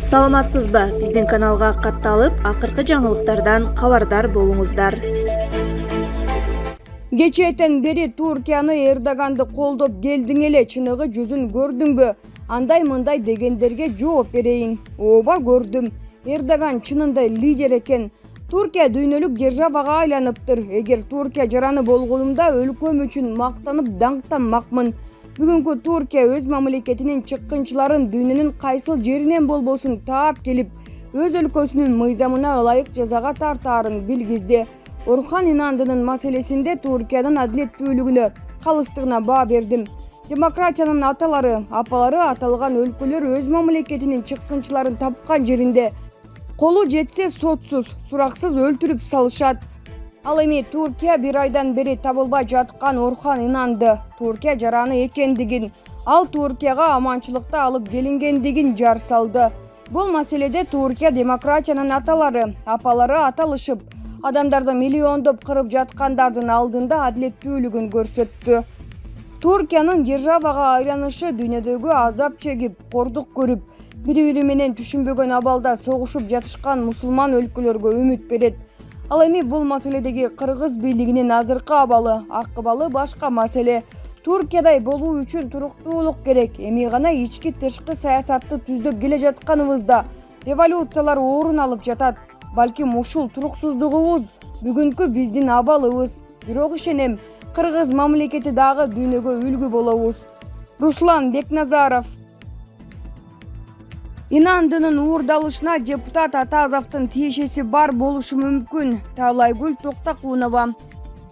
Саламатсызбы? Биздин каналга катталып, акыркы жаңылыктардан кабардар болуңуздар. Кечээден бери Туркияны Эрдоганды колдоп келдиң эле, чыныгы жүзүн көрдүңбү? Андай-мындай дегендерге жооп берейин. Ооба, көрдүм. Эрдоган чынында лидер экен. Туркия дүйнөлүк державага айланыптыр. Эгер Туркия жараны болгонумда өлкөм үчүн мактанып даңктанмакмын. Бүгүнкү Туркия өз мамлекетинин чыккынчыларын дүйнөнүн кайсыл жеринен болбосун таап келип, өз өлкөсүнүн мыйзамына ылайык жазага тартаарын билгизди. Орхан Инандынын маселесинде Туркиянын адилеттүүлүгүнө, калыстыгына баа бердим. Демократиянын аталары, апалары аталган өлкөлөр өз мамлекетинин чыккынчыларын тапкан жеринде колу жетсе сотсуз, сураксыз өлтүрүп салышат. Ал эми Туркия бир айдан бери табылбай жаткан Орхан Инанды Туркия жараны экендигин, ал Туркияга аманчылыкта алып келингендигин жар салды. Бул маселеде Туркия демократиянын аталары, апалары аталышып, адамдарды миллиондоп кырып жаткандардын алдында адилеттүүлүгүн көрсөттү. Туркиянын державага айланышы дүйнөдөгү азап чегип, кордук көрүп, бири-бири менен түшүнбөгөн абалда согушуп жатышкан мусулман өлкөлөргө үмүт берет. Ал эми бул маселедеги кыргыз бийлигинин азыркы абалы, акыбалы башка маселе. Туркиядай болуу үчүн туруктуулук керек. Эми гана ички тышкы саясатты түздөп келе жатканыбызда революциялар орун алып жатат. Балким ушул туруксуздугубуз бүгүнкү биздин абалыбыз. Бирок ишенем, кыргыз мамлекети дагы дүйнөгө үлгү болобуз. Руслан Бекназаров. Инандынын уурдалышына депутат Атазовдун тиешеси бар болушу мүмкүн. Таалайгүл Токтакунова.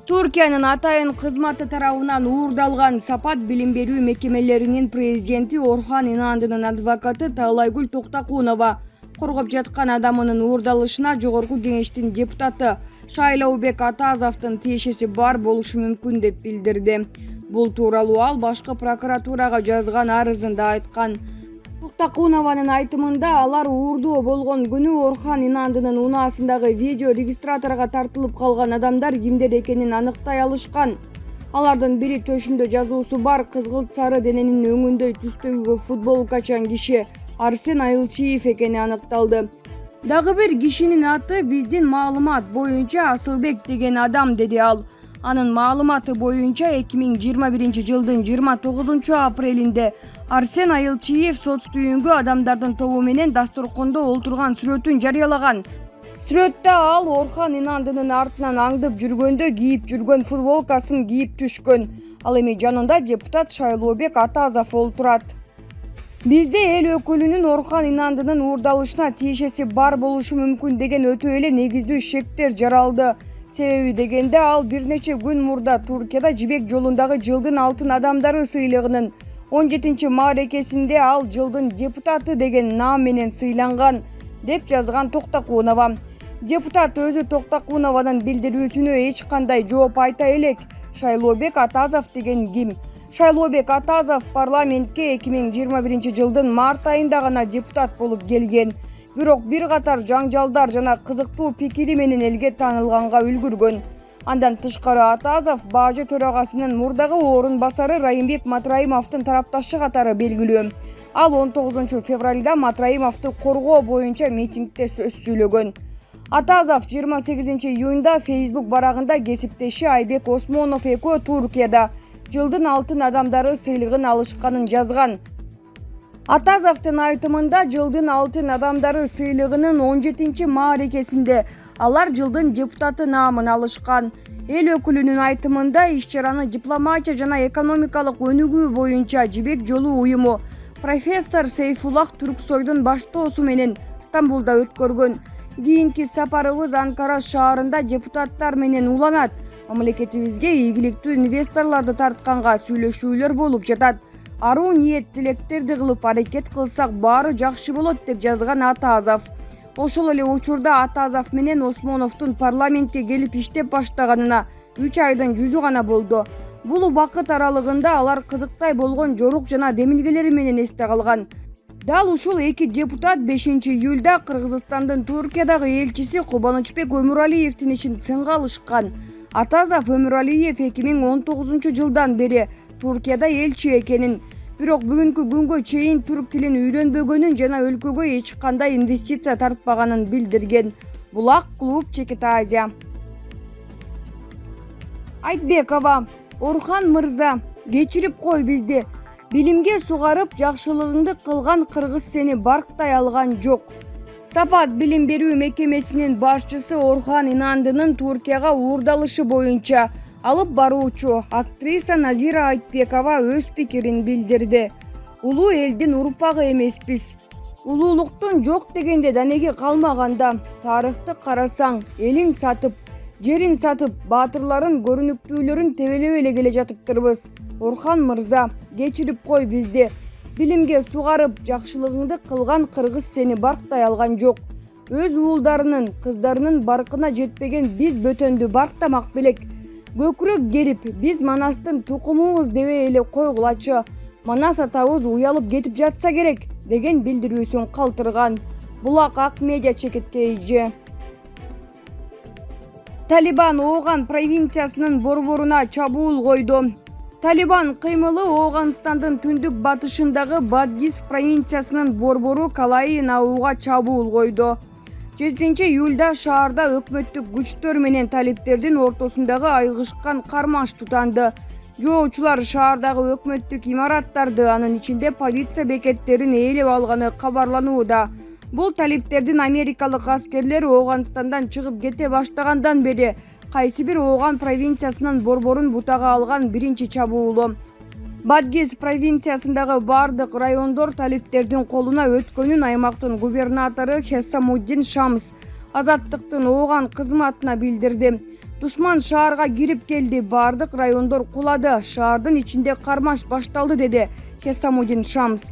Туркиянын атайын кызматы тарабынан уурдалган Сапат билим берүү мекемелеринин президенти Орхан Инандынын адвокаты Таалайгүл Токтакунова коргоп жаткан адамынын уурдалышына Жогорку Кеңештин депутаты Шайлоубек Атазовдун тиешеси бар болушу мүмкүн деп билдирди. Бул тууралуу ал башкы прокуратурага жазган арызында айткан. Токтакунованын айтымында, алар уурдоо болгон күнү Орхан Инандынын унаасындагы видео регистраторго тартылып калган адамдар кимдер экенин аныктай алышкан. Алардын бири төшүндө жазуусу бар кызгылт сары дененин өңүндөй түстөгү футболкачан киши Арсен Айылчиев экени аныкталды. Дагы бир кишинин аты биздин маалымат боюнча Асылбек деген адам, деди ал. Анын маалыматы боюнча 2021-жылдын 29-апрелинде Арсен Айылчиев соцтүйүнгө адамдардын тобу менен дасторкондо олтурган сүрөтүн жарыялаган. Сүрөттө ал Орхан Инандынын артынан аңдып жүргөндө кийип жүргөн футболкасын кийип түшкөн. Ал эми жанында депутат Шайлообек Атазов олтурат. Бизде эл өкүлүнүн Орхан Инандынын уурдалышына тиешеси бар болушу мүмкүн деген өтө эле негиздүү шектер жаралды. Себеби дегенде ал бир нече күн мурда Туркияда Жибек жолундагы жылдын алтын адамдары сыйлыгынын 17-мааракесинде ал жылдын депутаты деген наам менен сыйланган, деп жазган Токтакунова. Депутат өзү Токтакунованын билдирүүсүнө эч кандай жооп айта элек. Шайлообек Атазов деген ким? Шайлообек Атазов парламентке 2021-жылдын март айында гана депутат болуп келген. Бирок бир катар жаңжалдар жана кызыктуу пикири менен элге таанылганга үлгүргөн. Андан тышкары Атазов бажы төрагасынын мурдагы орун басары Райымбек Матраимовдун тарапташы катары белгилүү. Ал 19-февралда Матраимовду коргоо боюнча митингде сөз сүйлөгөн. Атазов 28-июнда Facebook барагында кесиптеши Айбек Осмонов экөө Туркияда жылдын алтын адамдары сыйлыгын алышканын жазган. Атазовдун айтымында жылдын алтын адамдары сыйлыгынын 17-мааракесинде алар жылдын депутаты наамын алышкан. Эл өкүлүнүн айтымында иш-чараны дипломатия жана экономикалык өнүгүү боюнча Жибек жолу уюму профессор Сейфуллах Түрксойдун баштоосу менен Стамбулда өткөргөн. Кийинки сапарыбыз Анкара шаарында депутаттар менен уланат. Мамлекетибизге ийгиликтүү инвесторлорду тартканга сүйлөшүүлөр болуп жатат. Аруу ниет тилектерди кылып аракет кылсак баары жакшы болот, деп жазган Атазов. Ошол эле учурда Атазов менен Осмоновдун парламентке келип иштеп баштаганына 3 айдын жүзү гана болду. Бул убакыт аралыгында алар кызыктай болгон жорук жана демилгелери менен эсте калган. Дал ушул эки депутат 5-июлда Кыргызстандын Туркиядагы элчиси Кубанычбек Өмүралиевдин ишин сынга алышкан. Атазов Өмүралиев 2019-жылдан бери Туркияда элчи экенин, бирок бүгүнкү күнгө чейин түрк тилин үйрөнбөгөнүн жана өлкөгө эч кандай инвестиция тартпаганын билдирген. Булак клуб Чекит Азия. Айтбекова: Орхан мырза, кечирип кой бизди. Билимге сугарып, жакшылыгыңды кылган кыргыз сени барктай алган жок. Сапат билим берүү мекемесинин башчысы Орхан Инандынын Туркияга уурдалышы боюнча алып баруучу актриса Назира Айтбекова өз пикирин билдирди. Улуу элдин урпагы эмеспиз. Улуулуктун жок дегенде данеги калмаганда, тарыхты карасаң, элин сатып, жерин сатып, баатырларын, көрүнүктүүлөрүн тебелеп эле келе жатыптырбыз. Орхан мырза, кечирип кой бизди. Билимге сугарып, жакшылыгыңды кылган кыргыз сени барктай алган жок. Өз уулдарынын, кыздарынын баркына жетпеген биз бөтөндү барктамак белек. Көкүрөк керип, биз Манастын тукумубуз дебей эле койгулачы. Манас атабыз уялып кетип жатса керек, деген билдирүүсүн калтырган. Булак ак медиа чекиткейи. Талибан Ооган провинциясынын борборуна чабуул койду. Талибан кыймылы Ооганстандын түндүк батышындагы Бадгис провинциясынын борбору Калаи Науга чабуул койду. 7-июлда шаарда өкмөттүк күчтөр менен талиптердин ортосундагы айгышкан кармаш тутанды. Жоочулар шаардагы өкмөттүк имараттарды, анын ичинде полиция бекеттерин ээлеп алганы кабарланууда. Бул талиптердин америкалык аскерлери Ооганстандан чыгып кете баштагандан бери кайсы бир Ооган провинциясынын борборун бутага алган биринчи чабуулу. Бадгис провинциясындагы бардык райондор талиптердин колуна өткөнүн аймактын губернатору Хессамуддин Шамс Азаттыктын Ооган кызматына билдирди. Душман шаарга кирип келди, бардык райондор кулады, шаардын ичинде кармаш башталды, деди Хессамуддин Шамс.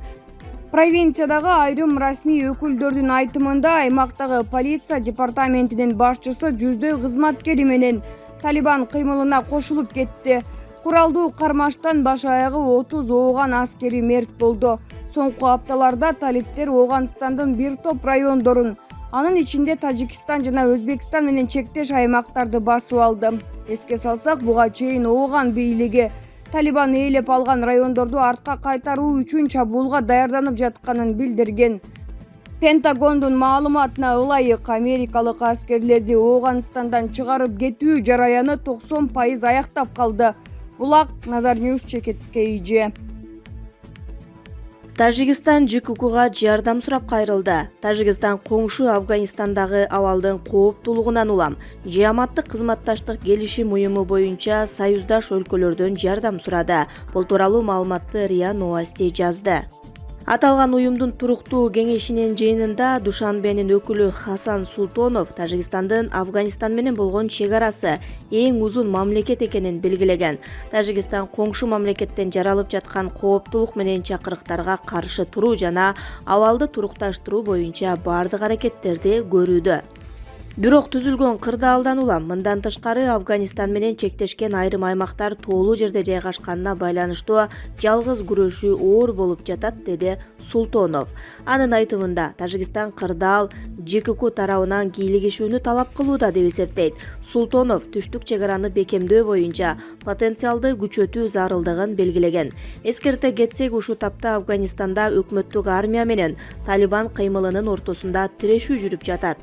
Провинциядагы айрым расмий өкүлдөрдүн айтымында аймактагы полиция департаментинин башчысы жүздөй кызматкери менен Талибан кыймылына кошулуп кетти. Куралдуу кармаштан баш аягы 30 Ооган аскери мерт болду. Соңку апталарда талиптер Ооганстандын бир топ райондорун, анын ичинде Тажикстан жана Өзбекстан менен чектеш аймактарды басып алды. Эске салсак, буга чейин Ооган бийлиги Талибан ээлеп алган райондорду артка кайтаруу үчүн чабуулга даярданып жатканын билдирген. Пентагондун маалыматына ылайык, америкалык аскерлерди Ооганстандан чыгарып кетүү жараяны 90% аяктап калды. Булак Назар Ньюс чекиткейи. Тажикстан ЖККга жардам сурап кайрылды. Тажикстан коңшу Афганистандагы абалдын кооптуулугунан улам Жааматтык кызматташтык келишим уюму боюнча союздаш өлкөлөрдөн жардам сурады. Бул тууралуу маалыматты РИА Новости жазды. Аталган уюмдун туруктуу кеңешинин жыйынында Душанбенин өкүлү Хасан Султонов Тажикстандын Афганистан менен болгон чек арасы эң узун мамлекет экенин белгилеген. Тажикстан коңшу мамлекеттен жаралып жаткан кооптуулук менен чакырыктарга каршы туруу жана абалды турукташтыруу боюнча бардык аракеттерди көрүүдө. Бирок түзүлгөн кырдаалдан улам мындан тышкары Афганистан менен чектешкен айрым аймактар тоолуу жерде жайгашканына байланыштуу жалгыз күрөшүү оор болуп жатат, деди Султонов. Анын айтымында Тажикстан кырдаал ЖКК тарабынан кийлигишүүнү талап кылууда деп эсептейт. Султонов түштүк чек араны бекемдөө боюнча потенциалды күчөтүү зарылдыгын белгилеген. Эскерте кетсек, ушул тапта Афганистанда өкмөттүк армия менен Талибан кыймылынын ортосунда тирешүү жүрүп жатат.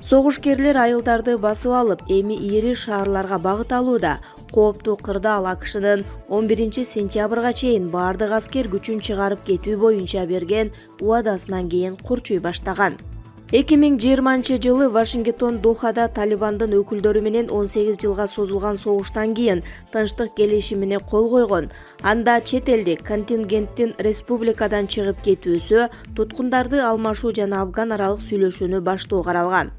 Согушкерлер айылдарды басып алып, эми ири шаарларга багыт алууда. Кооптуу кырдаал АКШнын 11 сентябрга чейин бардык аскер күчүн чыгарып кетүү боюнча берген убадасынан кийин курчуй баштаган. 2020 Вашингтон Дохада Талибандын өкүлдөрү менен 18 жылга созулган согуштан кийин тынчтык келишимине кол койгон. Анда чет элдик контингенттин республикадан чыгып кетүүсү, туткундарды алмашуу жана афган аралык сүйлөшүүнү баштоо каралган.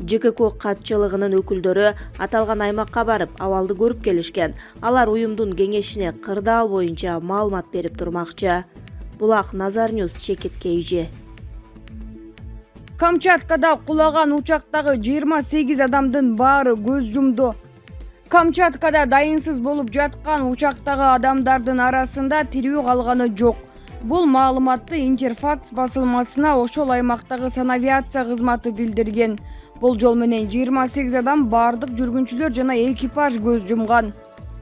ЖКК катчылыгынын өкүлдөрү аталган аймакка барып, абалды көрүп келишкен. Алар уюмдун кеңешине кырдаал боюнча маалымат берип турмакчы. Булак Назар Ньюс чекиткейи. Камчаткада кулаган учактагы 28 адамдын баары көз жумду. Камчаткада дайынсыз болуп жаткан учактагы адамдардын арасында тирүү калганы жок. Бул маалыматты Интерфакс басылмасына ошол аймактагы санавиация кызматы билдирген. Болжол менен 28 адам бардык жүргүнчүлөр жана экипаж көз жумган.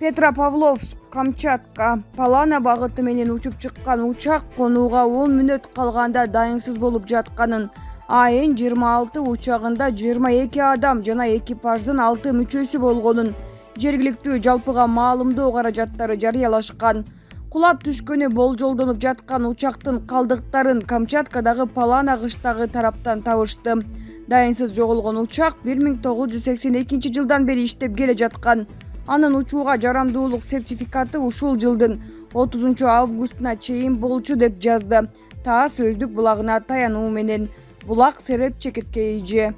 Петропавловск, Камчатка, Палана багыты менен учуп чыккан учак конууга 10 мүнөт калганда дайынсыз болуп жатканын, айын 26 учагында 22 адам жана экипаждын 6 мүчөсү болгонун жергиликтүү жалпыга маалымдоо каражаттары жарыялашкан. Кулап түшкөнү болжолдонуп жаткан учактын калдыктарын Камчаткадагы Палана кыштагы тараптан табышты. Дайынсыз жоголгон учак 1982 жылдан бери иштеп келе жаткан. Анын учууга жарамдуулук сертификаты ушул жылдын 30 августуна чейин болчу деп жазды ТАСС өздүк булагына таянуу менен. Булак Сереп чекиткейи.